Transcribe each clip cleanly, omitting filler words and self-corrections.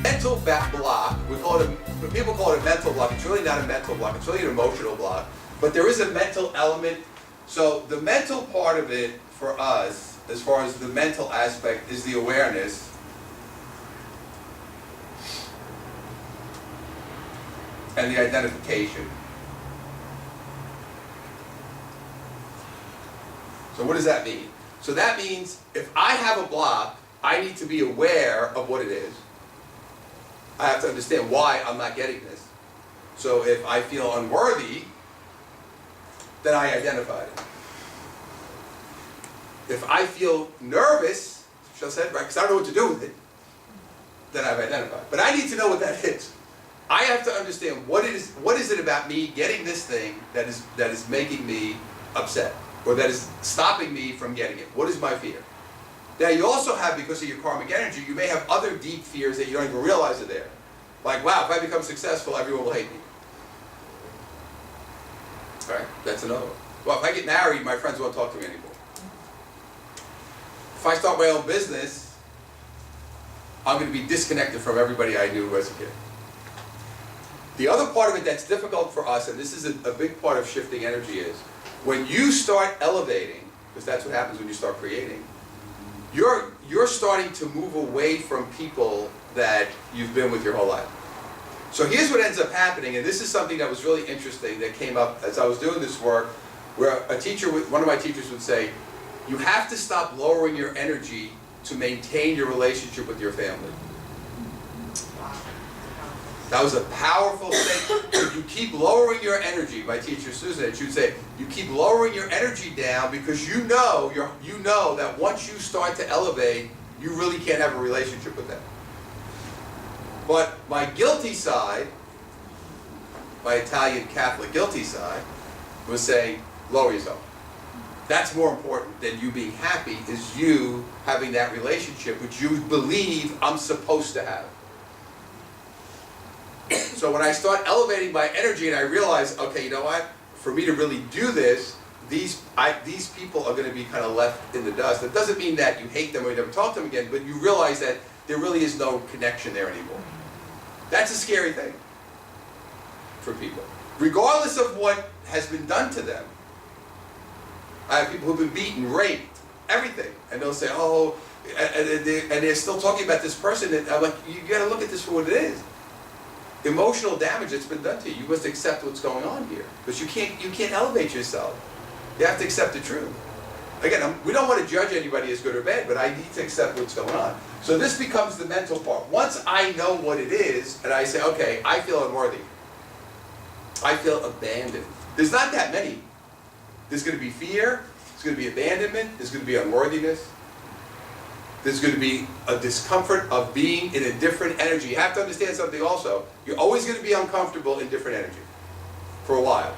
Mental block, people call it a mental block. It's really not a mental block, it's really an emotional block. But there is a mental element. So the mental part of it for us, as far as the mental aspect, is the awareness. And the identification. So what does that mean? So that means if I have a block, I need to be aware of what it is. I have to understand why I'm not getting this. So if I feel unworthy, then I identify it. If I feel nervous, Shel said, right, because I don't know what to do with it, then I've identified. But I need to know what that is. I have to understand what is it about me getting this thing that is making me upset, or that is stopping me from getting it. What is my fear? Now you also have, because of your karmic energy, you may have other deep fears that you don't even realize are there. Like, wow, if I become successful, everyone will hate me. Right? That's another one. Well, if I get married, my friends won't talk to me anymore. If I start my own business, I'm going to be disconnected from everybody I knew as a kid. The other part of it that's difficult for us, and this is a big part of shifting energy, is when you start elevating, because that's what happens when you start creating, you're starting to move away from people that you've been with your whole life. So here's what ends up happening, and this is something that was really interesting that came up as I was doing this work, where one of my teachers would say, you have to stop lowering your energy to maintain your relationship with your family. That was a powerful statement. If you keep lowering your energy, my teacher Susan, she would say, you keep lowering your energy down because you know that once you start to elevate, you really can't have a relationship with them. But my guilty side, my Italian Catholic guilty side, was saying, lower yourself. That's more important than you being happy, is you having that relationship which you believe I'm supposed to have. So when I start elevating my energy and I realize, okay, you know what? For me to really do this, these people are going to be kind of left in the dust. It doesn't mean that you hate them or you never talk to them again, but you realize that there really is no connection there anymore. That's a scary thing for people. Regardless of what has been done to them. I have people who've been beaten, raped, everything. And they'll say, oh, and they're still talking about this person. And I'm like, you got to look at this for what it is. Emotional damage that's been done to you. You must accept what's going on here. Because you can't elevate yourself. You have to accept the truth. Again, we don't want to judge anybody as good or bad, but I need to accept what's going on. So this becomes the mental part. Once I know what it is, and I say, okay, I feel unworthy. I feel abandoned. There's not that many. There's going to be fear. There's going to be abandonment. There's going to be unworthiness. There's going to be a discomfort of being in a different energy. You have to understand something also. You're always going to be uncomfortable in different energy for a while.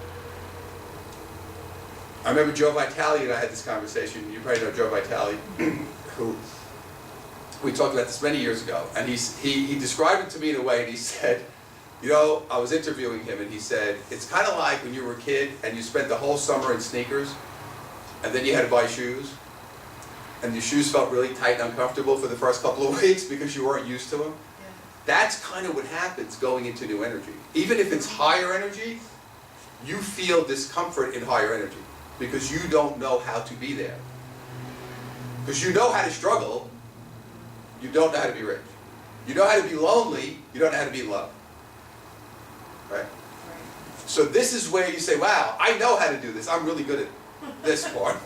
I remember Joe Vitale and I had this conversation. You probably know Joe Vitale, who we talked about this many years ago. And he described it to me in a way, and he said, you know, I was interviewing him, and he said, it's kind of like when you were a kid and you spent the whole summer in sneakers, and then you had to buy shoes. And your shoes felt really tight and uncomfortable for the first couple of weeks because you weren't used to them. Yeah. That's kind of what happens going into new energy. Even if it's higher energy, you feel discomfort in higher energy because you don't know how to be there. Because you know how to struggle, you don't know how to be rich. You know how to be lonely, you don't know how to be in love. Right? So this is where you say, wow, I know how to do this. I'm really good at this part.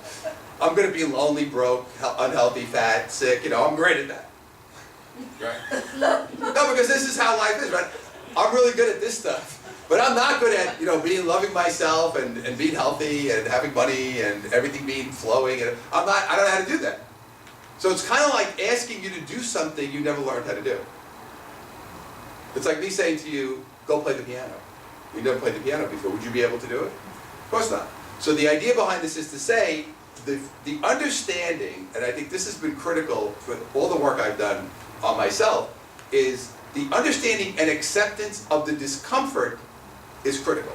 I'm going to be lonely, broke, unhealthy, fat, sick, you know, I'm great at that. Right? No, because this is how life is, right? I'm really good at this stuff. But I'm not good at, you know, loving myself and being healthy and having money and everything being flowing. And I don't know how to do that. So it's kind of like asking you to do something you never learned how to do. It's like me saying to you, go play the piano. You never played the piano before. Would you be able to do it? Of course not. So the idea behind this is to say, the understanding, and I think this has been critical for all the work I've done on myself, is the understanding and acceptance of the discomfort is critical.